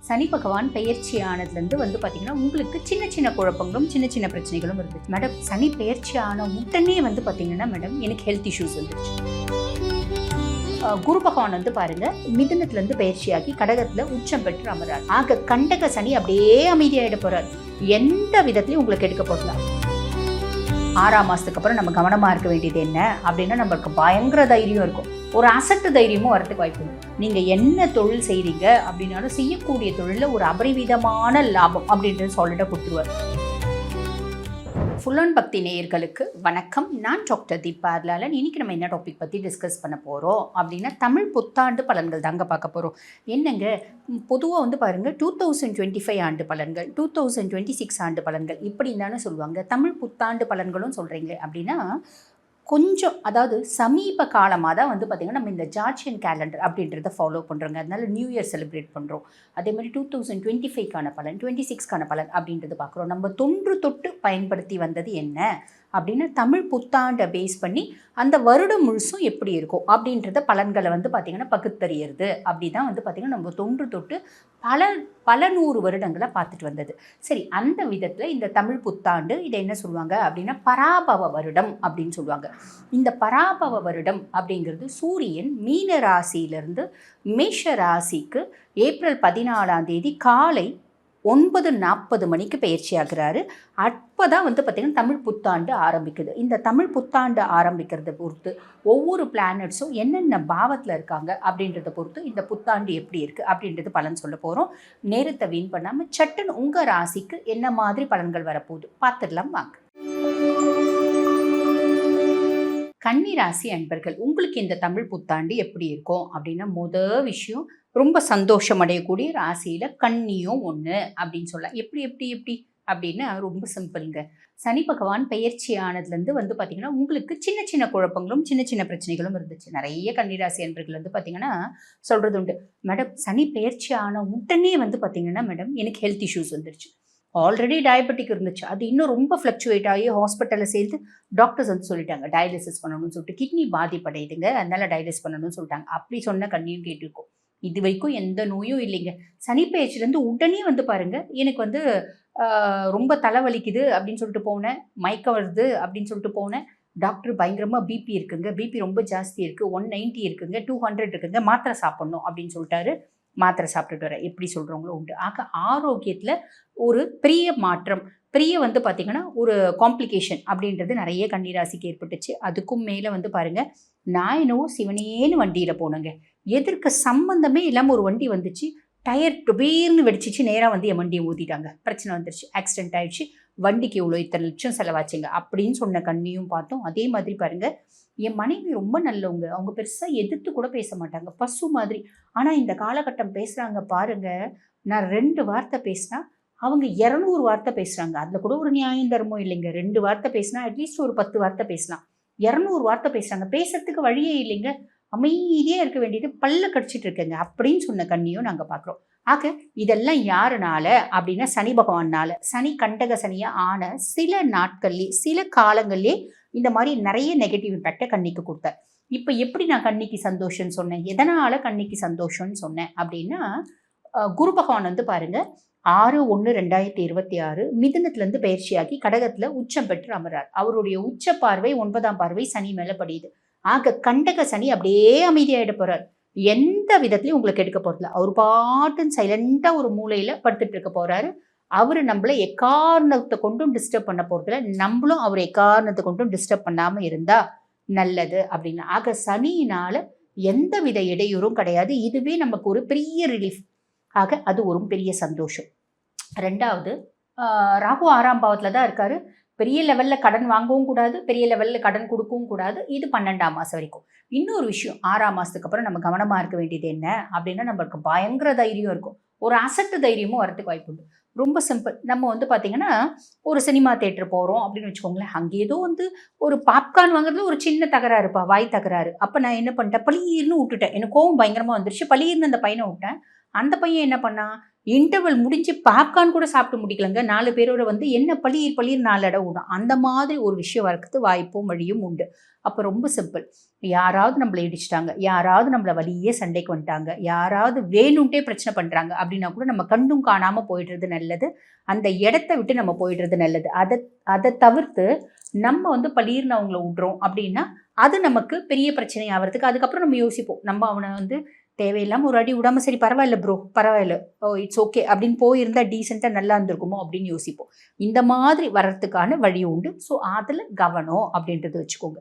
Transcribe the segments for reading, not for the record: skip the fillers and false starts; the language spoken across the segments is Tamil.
சனி பகவான் பெயர்ச்சி ஆனதுலேருந்து வந்து பார்த்தீங்கன்னா உங்களுக்கு சின்ன சின்ன குழப்பங்களும் சின்ன சின்ன பிரச்சனைகளும் இருந்துச்சு. மேடம் சனி பெயர்ச்சி ஆன உடனே வந்து பார்த்தீங்கன்னா மேடம் எனக்கு ஹெல்த் இஷ்யூஸ் வந்துருச்சு. குரு பகவான் வந்து பாருங்க மிதுனத்துலேருந்து பயிற்சியாகி கடகத்துல உச்சம் பெற்று அமரார். ஆக கண்டக சனி அப்படியே அமைதியாயிட போறார். எந்த விதத்திலையும் உங்களுக்கு எடுக்க போகலாம். 6ஆம் மாதத்துக்கு அப்புறம் நம்ம கவனமாக இருக்க வேண்டியது என்ன அப்படின்னா, நம்மளுக்கு பயங்கர தைரியம் இருக்கும், ஒரு அசட்டு தைரியமும் வரத்துக்கு வாய்ப்பு இருக்குது. நீங்கள் என்ன தொழில் செய்கிறீங்க அப்படின்னாலும் செய்யக்கூடிய தொழிலில் ஒரு அபரிவிதமான லாபம் அப்படின்றது சாலிடாக கொடுத்துருவார். ஃபுல் ஆன் பக்தி நேயர்களுக்கு வணக்கம். நான் டாக்டர் தீபா அர்லாலன். இன்றைக்கி நம்ம என்ன டாபிக் பற்றி டிஸ்கஸ் பண்ண போகிறோம் அப்படின்னா, தமிழ் புத்தாண்டு பலன்கள் தாங்க பார்க்க போகிறோம். என்னங்க பொதுவாக வந்து பாருங்கள் 2025 ஆண்டு பலன்கள், 2026 ஆண்டு பலன்கள் இப்படின்னு தானே சொல்லுவாங்க. தமிழ் புத்தாண்டு பலன்களும் சொல்கிறீங்களே அப்படின்னா கொஞ்சம், அதாவது சமீப காலமாக தான் வந்து பார்த்திங்கன்னா நம்ம இந்த ஜார்ஜியன் கேலண்டர் அப்படின்றத ஃபாலோ பண்ணுறோங்க. அதனால நியூ இயர் செலிப்ரேட் பண்ணுறோம். அதே மாதிரி 2025க்கான பலன், 26க்கான பலன் அப்படின்றது பார்க்குறோம். நம்ம தொன்று தொட்டு பயன்படுத்தி வந்தது என்ன அப்படின்னா, தமிழ் புத்தாண்டை பேஸ் பண்ணி அந்த வருடம் முழுசும் எப்படி இருக்கும் அப்படின்றத பலன்களை வந்து பார்த்திங்கன்னா பகுத்தறியறது. அப்படி தான் வந்து பார்த்திங்கன்னா நம்ம தொன்று தொட்டு பல நூறு வருடங்களை பார்த்துட்டு வந்தது. சரி, அந்த விதத்தில் இந்த தமிழ் புத்தாண்டு இதை என்ன சொல்லுவாங்க அப்படின்னா பராபவ வருடம் அப்படின்னு சொல்லுவாங்க. இந்த பராபவ வருடம் அப்படிங்கிறது சூரியன் மீன ராசியிலிருந்து மேஷ ராசிக்கு ஏப்ரல் 14ஆம் தேதி காலை 9:40 மணிக்கு பயிற்சி ஆகிறாரு. அப்போ தான் வந்து பார்த்திங்கன்னா தமிழ் புத்தாண்டு ஆரம்பிக்குது. இந்த தமிழ் புத்தாண்டு ஆரம்பிக்கிறத பொறுத்து ஒவ்வொரு பிளானட்ஸும் என்னென்ன பாவத்தில் இருக்காங்க அப்படின்றத பொறுத்து இந்த புத்தாண்டு எப்படி இருக்குது அப்படின்றது பலன் சொல்ல போகிறோம். நேரத்தை வீண் பண்ணாமல் சட்டுன்னு உங்கள் ராசிக்கு என்ன மாதிரி பலன்கள் வரப்போகுது பார்த்துடலாம் வாங்க. கன்னி ராசி அன்பர்கள், உங்களுக்கு இந்த தமிழ் புத்தாண்டு எப்படி இருக்கும் அப்படின்னா, முதல் விஷயம் ரொம்ப சந்தோஷம் அடையக்கூடிய ராசியில் கன்னியும் ஒன்று அப்படின்னு சொல்லலாம். எப்படி எப்படி எப்படி அப்படின்னா ரொம்ப சிம்பிளுங்க. சனி பகவான் பெயர்ச்சி ஆனதுலேருந்து வந்து பார்த்திங்கன்னா உங்களுக்கு சின்ன சின்ன குழப்பங்களும் சின்ன சின்ன பிரச்சனைகளும் இருந்துச்சு. நிறைய கன்னிராசி அன்பர்கள் வந்து பார்த்திங்கன்னா சொல்கிறது உண்டு, மேடம் சனி பெயர்ச்சி ஆன உடனே வந்து பார்த்திங்கன்னா மேடம் எனக்கு ஹெல்த் இஷ்யூஸ் வந்துருச்சு. ஆல்ரெடி டயபெட்டிக் இருந்துச்சு, அது இன்னும் ரொம்ப ஃப்ளக்சுவேட் ஆகி ஹாஸ்பிட்டலில் சேர்ந்து டாக்டர்ஸ் வந்து சொல்லிட்டாங்க டயாலிசிஸ் பண்ணணும்னு சொல்லிட்டு, கிட்னி பாதிப்படையுதுங்க அதனால டயாலிசிஸ் பண்ணணும்னு சொல்லிட்டாங்க. அப்படி சொன்ன கண்ணியும் கேட்டிருக்கோம். இது வரைக்கும் எந்த நோயும் இல்லைங்க. சனி பெயர்ச்சிலேருந்து உடனே வந்து பாருங்கள் எனக்கு வந்து ரொம்ப தலைவலிக்குது அப்படின்னு சொல்லிட்டு போனேன், மயக்கம் வருது அப்படின்னு சொல்லிட்டு போனேன். டாக்டர் பயங்கரமாக பிபி இருக்குங்க, பிபி ரொம்ப ஜாஸ்தி இருக்குது, 190 இருக்குங்க, 200 இருக்குங்க, மாத்திரை சாப்பிட்ணும் அப்படின்னு சொல்லிட்டாரு. மாத்திரை சாப்பிட்டுட்டு வர எப்படி சொல்கிறவங்களும் உண்டு. ஆக ஆரோக்கியத்தில் ஒரு பெரிய மாற்றம், பெரிய வந்து பார்த்திங்கன்னா ஒரு காம்ப்ளிகேஷன் அப்படின்றது நிறைய கன்னிராசிக்கு ஏற்பட்டுச்சு. அதுக்கும் மேலே வந்து பாருங்கள், நான் என்னவோ சிவனேன்னு வண்டியில் போனேங்க, எதிர்க்க சம்மந்தமே இல்லாமல் ஒரு வண்டி வந்துச்சு, டயர் டொபீர்னு வெடிச்சிச்சு, நேராக வந்து என் வண்டியை ஊற்றிட்டாங்க, பிரச்சனை வந்துருச்சு, ஆக்சிடென்ட் ஆகிடுச்சு, வண்டிக்கு இவ்வளோ இத்தனை லட்சம் செலவாச்சுங்க அப்படின்னு சொன்ன கண்ணியும் பார்த்தோம். அதே மாதிரி பாருங்கள், என் மனைவி ரொம்ப நல்லவங்க, அவங்க பெருசாக எதிர்த்து கூட பேச மாட்டாங்க, பசு மாதிரி. ஆனால் இந்த காலகட்டம் பேசுகிறாங்க பாருங்கள், நான் 2 வார்த்தை பேசினா அவங்க 200 வார்த்தை பேசுகிறாங்க. அதில் கூட ஒரு நியாயம் தர்மம் இல்லைங்க. 2 வார்த்தை பேசினா அட்லீஸ்ட் ஒரு 10 வார்த்தை பேசலாம், 200 வார்த்தை பேசுகிறாங்க, பேசுறதுக்கு வழியே இல்லைங்க, அமைதியாக இருக்க வேண்டியது பல்ல கடிச்சிட்டு இருக்கேங்க அப்படின்னு சொன்ன கண்ணியும் நாங்கள் பார்க்குறோம். ஆக இதெல்லாம் யாருனால அப்படின்னா சனி பகவானால. சனி கண்டக சனியாக ஆன சில நாட்கள்லேயே சில காலங்கள்லேயே இந்த மாதிரி நிறைய நெகட்டிவ் இம்பேக்டை கண்ணிக்கு கொடுத்தார். இப்போ எப்படி நான் கண்ணிக்கு சந்தோஷம்னு சொன்னேன், எதனால் கண்ணிக்கு சந்தோஷம்னு சொன்னேன் அப்படின்னா, குரு பகவான் வந்து பாருங்கள் 6/1/2026 மிதுனத்துலேருந்து பயிற்சியாகி கடகத்தில் உச்சம் பெற்று அமரார். அவருடைய உச்ச பார்வை 9ஆம் பார்வை சனி மேலே படியுது. ஆக கண்டக சனி அப்படியே அமைதியாகிட போகிறார். எந்த விதத்துலையும் உங்களுக்கு எடுக்க போகிறதில்ல. அவர் பாட்டுன்னு சைலண்டாக ஒரு மூலையில் படுத்துட்டு இருக்க போகிறாரு. அவர் நம்மளை எக்காரணத்தை கொண்டும் டிஸ்டர்ப் பண்ண போகிறதில்ல, நம்மளும் அவர் எக்காரணத்தை கொண்டும் டிஸ்டர்ப் பண்ணாமல் இருந்தால் நல்லது அப்படின்னு. ஆக சனியினால் எந்த வித இடையூறும் கிடையாது. இதுவே நமக்கு ஒரு பெரிய ரிலீஃப். ஆக அது ஒரு பெரிய சந்தோஷம். 2வது, ராகு 6ஆம் பாவத்தில் தான் இருக்காரு. பெரிய லெவலில் கடன் வாங்கவும் கூடாது, பெரிய லெவலில் கடன் கொடுக்கவும் கூடாது. இது 12ஆம் மாதம் வரைக்கும். இன்னொரு விஷயம், 6ஆம் மாதத்துக்கு அப்புறம் நம்ம கவனமாக இருக்க வேண்டியது என்ன அப்படின்னா, நம்மளுக்கு பயங்கர தைரியம் இருக்கும், ஒரு அசட்டு தைரியமும் வரத்துக்கு வாய்ப்பு உண்டு. ரொம்ப சிம்பிள். நம்ம வந்து பார்த்திங்கன்னா ஒரு சினிமா தேட்டர் போகிறோம் அப்படின்னு வச்சுக்கோங்களேன், அங்கே ஏதோ வந்து ஒரு பாப்கார்ன் வாங்குறதுல ஒரு சின்ன தகராறுப்பா, வாய் தகராறு. அப்போ நான் என்ன பண்ணிட்டேன், பளீர்னு விட்டுட்டேன். எனக்கு கோவம் பயங்கரமாக வந்துருச்சு, பளீர்னு அந்த பையனை விட்டேன். அந்த பையன் என்ன பண்ணான், இன்டர்வல் முடிஞ்சு பாப்கார்ன் கூட சாப்பிட்டு முடிக்கலங்க. 4 பேரோட வந்து என்ன பளீர் பளீர் 4 அட விடும். அந்த மாதிரி ஒரு விஷயம் வரதுக்கு வாய்ப்பும் வழியும் உண்டு. அப்போ ரொம்ப சிம்பிள். யாராவது நம்மள இடிச்சுட்டாங்க, யாராவது நம்மள வழியே சண்டைக்கு வந்துட்டாங்க, யாராவது வேணும்ட்டே பிரச்சனை பண்றாங்க அப்படின்னா கூட நம்ம கண்டும் காணாம போயிடுறது நல்லது. அந்த இடத்த விட்டு நம்ம போயிடுறது நல்லது. அதை தவிர்த்து நம்ம வந்து பளீர்னு அவங்கள விடுறோம் அப்படின்னா அது நமக்கு பெரிய பிரச்சனை ஆகிறதுக்கு அதுக்கப்புறம் நம்ம யோசிப்போம். நம்ம அவனை வந்து தேவையில்லாம ஒரு அடி விடாம சரி பரவாயில்ல ப்ரோ, பரவாயில்ல, ஓ இட்ஸ் ஓகே அப்படின்னு போயிருந்தா டீசெண்டாக நல்லா இருந்திருக்குமோ அப்படின்னு யோசிப்போம். இந்த மாதிரி வர்றதுக்கான வழி உண்டு. ஸோ அதில் கவனம் அப்படின்றது வச்சுக்கோங்க.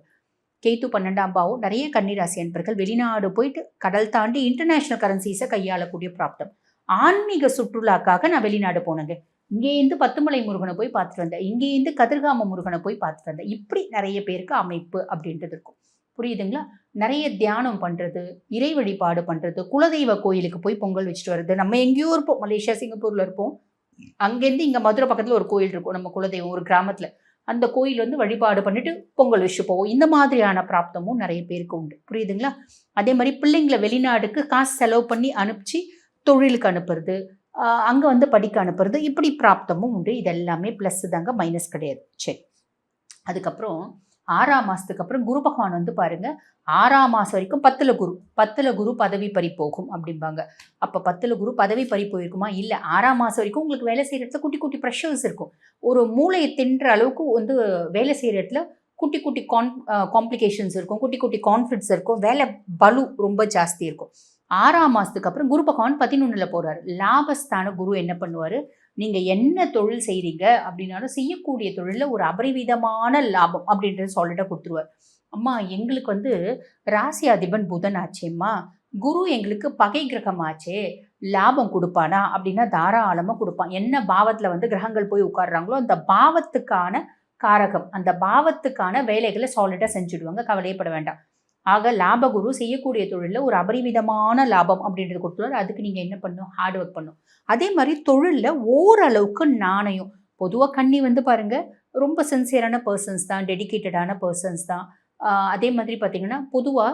கேத்து 12ஆம் பாவம் நிறைய கன்னிராசி அன்பர்கள் வெளிநாடு போயிட்டு கடல் தாண்டி இன்டர்நேஷனல் கரன்சிஸை கையாளக்கூடிய பிராப்தம். ஆன்மீக சுற்றுலாக்காக நான் வெளிநாடு போனேங்க. இங்கேருந்து பத்துமலை முருகனை போய் பார்த்துட்டு வந்தேன், இங்கேருந்து கதிர்காம முருகனை போய் பார்த்துட்டு வந்தேன். இப்படி நிறைய பேருக்கு அமைப்பு அப்படின்றது இருக்கும். புரியுதுங்களா? நிறைய தியானம் பண்ணுறது, இறை வழிபாடு பண்ணுறது, குலதெய்வ கோயிலுக்கு போய் பொங்கல் வச்சுட்டு வர்றது. நம்ம எங்கேயோ இருப்போம், மலேசியா சிங்கப்பூரில் இருப்போம், அங்கேருந்து இங்கே மதுரை பக்கத்தில் ஒரு கோயில் இருக்கும், நம்ம குலதெய்வம் ஒரு கிராமத்தில். அந்த கோயில் வந்து வழிபாடு பண்ணிட்டு பொங்கல் வச்சு போவோம். இந்த மாதிரியான பிராப்தமும் நிறைய பேருக்கு உண்டு. புரியுதுங்களா? அதே மாதிரி பிள்ளைங்களை வெளிநாடுக்கு காசு செலவு பண்ணி அனுப்பிச்சு தொழிலுக்கு அனுப்புறது, அங்கே வந்து படிக்க அனுப்புறது, இப்படி பிராப்தமும் உண்டு. இது எல்லாமே ப்ளஸ் தாங்க, மைனஸ் கிடையாது. சரி, அதுக்கப்புறம் 6ஆம் மாதத்துக்கு அப்புறம் குரு பகவான் வந்து பாருங்க, 6ஆம் மாதம் வரைக்கும் 10ல் குரு பதவி பறி போகும் அப்படிம்பாங்க. அப்போ 10ல் குரு பதவி பறி போயிருக்குமா? இல்லை. 6ஆம் மாதம் வரைக்கும் உங்களுக்கு வேலை செய்கிற இடத்துல குட்டி குட்டி ப்ரெஷர்ஸ் இருக்கும். ஒரு மூளையை தின்ற அளவுக்கு வந்து வேலை செய்கிற இடத்துல குட்டி குட்டி காம்ப்ளிகேஷன்ஸ் இருக்கும், குட்டி குட்டி கான்ஃப்ளிக்ட்ஸ் இருக்கும், வேலை பலு ரொம்ப ஜாஸ்தி இருக்கும். 6ஆம் மாதத்துக்கு அப்புறம் குரு பகவான் 11ல் போகிறாரு. லாபஸ்தான குரு என்ன பண்ணுவார்? நீங்கள் என்ன தொழில் செய்கிறீங்க அப்படின்னாலும் செய்யக்கூடிய தொழிலில் ஒரு அபரிவிதமான லாபம் அப்படின்றது சாலிடாக கொடுத்துருவார். அம்மா எங்களுக்கு வந்து ராசி அதிபன் புதன் ஆச்சேம்மா, குரு எங்களுக்கு பகை கிரகம் ஆச்சே, லாபம் கொடுப்பானா அப்படின்னா தாராளமாக கொடுப்பான். என்ன பாவத்தில் வந்து கிரகங்கள் போய் உட்கார்றாங்களோ அந்த பாவத்துக்கான காரகம், அந்த பாவத்துக்கான வேலைகளை சாலிடாக செஞ்சுடுவாங்க, கவலையப்பட வேண்டாம். ஆக லாபகுரு செய்யக்கூடிய தொழிலில் ஒரு அபரிவிதமான லாபம் அப்படின்றது கொடுத்துருவார். அதுக்கு நீங்கள் என்ன பண்ணணும்? ஹார்ட் ஒர்க் பண்ணணும். அதே மாதிரி தொழிலில் ஓரளவுக்கு நாணயம். பொதுவாக கன்னி வந்து பாருங்கள் ரொம்ப சின்சியரான பர்சன்ஸ் தான், டெடிக்கேட்டடான பர்சன்ஸ் தான். அதே மாதிரி பார்த்திங்கன்னா பொதுவாக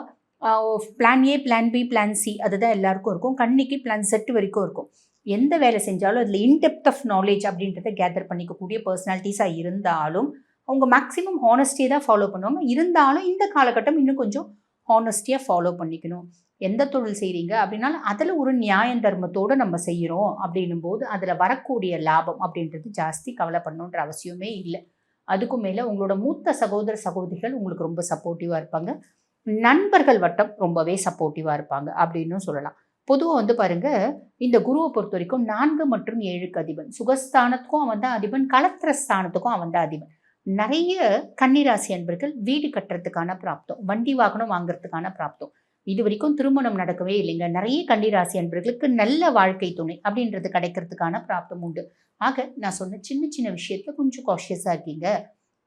plan A, plan B, plan C அதுதான் எல்லாருக்கும் இருக்கும். கன்னிக்கு பிளான் செட் வரைக்கும் இருக்கும். எந்த வேலை செஞ்சாலும் அதில் இன்டெப்த் ஆஃப் நாலேஜ் அப்படின்றத கேதர் பண்ணிக்கக்கூடிய பர்சனாலிட்டிஸாக இருந்தாலும் அவங்க மேக்ஸிமம் ஹானஸ்டியை தான் ஃபாலோ பண்ணுவாங்க. இருந்தாலும் இந்த காலகட்டம் இன்னும் கொஞ்சம் ஹானஸ்டியாக ஃபாலோ பண்ணிக்கணும். எந்த தொழில் செய்கிறீங்க அப்படின்னாலும் அதில் ஒரு நியாய தர்மத்தோடு நம்ம செய்கிறோம் அப்படின்னும் போது அதில் வரக்கூடிய லாபம் அப்படின்றது ஜாஸ்தி கவலைப்படணுன்ற அவசியமே இல்லை. அதுக்கும் மேலே உங்களோட மூத்த சகோதர சகோதரிகள் உங்களுக்கு ரொம்ப சப்போர்ட்டிவாக இருப்பாங்க. நண்பர்கள் வட்டம் ரொம்பவே சப்போர்ட்டிவாக இருப்பாங்க அப்படின்னு சொல்லலாம். பொதுவாக வந்து பாருங்கள், இந்த குருவை பொறுத்த வரைக்கும் 4 மற்றும் 7க்கு அதிபன். சுகஸ்தானத்துக்கும் அவன் தான் அதிபன், களத்திர ஸ்தானத்துக்கும் அவன் தான் அதிபன். நிறைய கன்னிராசி அன்பர்கள் வீடு கட்டுறதுக்கான பிராப்தம், வண்டி வாகனம் வாங்குறதுக்கான பிராப்தம். இது வரைக்கும் திருமணம் நடக்கவே இல்லைங்க. நிறைய கன்னிராசி அன்பர்களுக்கு நல்ல வாழ்க்கை துணை அப்படின்றது கிடைக்கிறதுக்கான பிராப்தம் உண்டு. ஆக நான் சொன்ன சின்ன சின்ன விஷயத்துல கொஞ்சம் காஷியஸாக இருக்கீங்க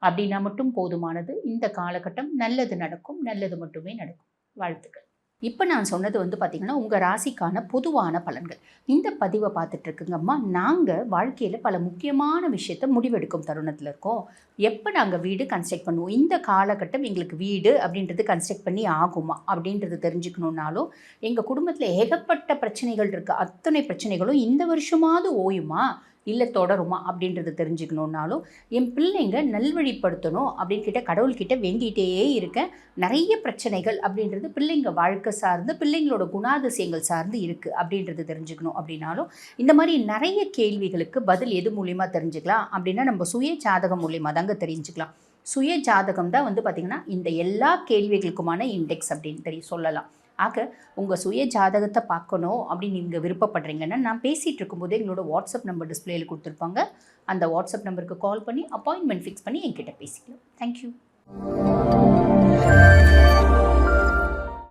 அப்படின்னா மட்டும் போதுமானது. இந்த காலகட்டம் நல்லது நடக்கும், நல்லது மட்டுமே நடக்கும். வாழ்த்துக்கள். இப்போ நான் சொன்னது வந்து பார்த்திங்கன்னா உங்கள் ராசிக்கான பொதுவான பலன்கள். இந்த பதிவை பார்த்துட்டு இருக்குங்கம்மா, நாங்கள் வாழ்க்கையில் பல முக்கியமான விஷயத்தை முடிவெடுக்கும் தருணத்தில் இருக்கோம். எப்போ நாங்கள் வீடு கன்ஸ்ட்ரக்ட் பண்ணுவோம், இந்த காலகட்டம் எங்களுக்கு வீடு அப்படின்றது கன்ஸ்ட்ரக்ட் பண்ணி ஆகுமா அப்படின்றது தெரிஞ்சுக்கணுன்னாலும், எங்கள் குடும்பத்தில் ஏகப்பட்ட பிரச்சனைகள் இருக்குது, அத்தனை பிரச்சனைகளும் இந்த வருஷமாவது ஓயுமா இல்லை தொடருமா அப்படின்றத தெரிஞ்சுக்கணுன்னாலும், என் பிள்ளைங்க நல்வழிப்படுத்தணும் அப்படின்னு கடவுள்கிட்ட வேண்டிகிட்டே இருக்கேன். நிறைய பிரச்சனைகள் அப்படின்றது பிள்ளைங்க வாழ்க்கை சார்ந்து, பிள்ளைங்களோட குணாதிசயங்கள் சார்ந்து இருக்குது அப்படின்றது தெரிஞ்சுக்கணும் அப்படின்னாலும், இந்த மாதிரி நிறைய கேள்விகளுக்கு பதில் எது மூலியமாக தெரிஞ்சுக்கலாம் அப்படின்னா நம்ம சுய ஜாதகம் மூலியமாக தாங்க தெரிஞ்சுக்கலாம். சுய ஜாதகம் தான் வந்து பார்த்திங்கன்னா இந்த எல்லா கேள்விகளுக்குமான இண்டெக்ஸ் அப்படின்னு சொல்லலாம். ஆக உங்கள் சுய ஜாதகத்தை பார்க்கணும் அப்படின்னு நீங்கள் விருப்பப்படுறீங்கன்னா, நான் பேசிகிட்டு இருக்கும்போது எங்களோட வாட்ஸ்அப் நம்பர் டிஸ்பிளேயில் கொடுத்துருப்பாங்க. அந்த வாட்ஸ்அப் நம்பருக்கு கால் பண்ணி அப்பாயின்மெண்ட் ஃபிக்ஸ் பண்ணி என்கிட்ட பேசிக்கலாம். தேங்க்யூ.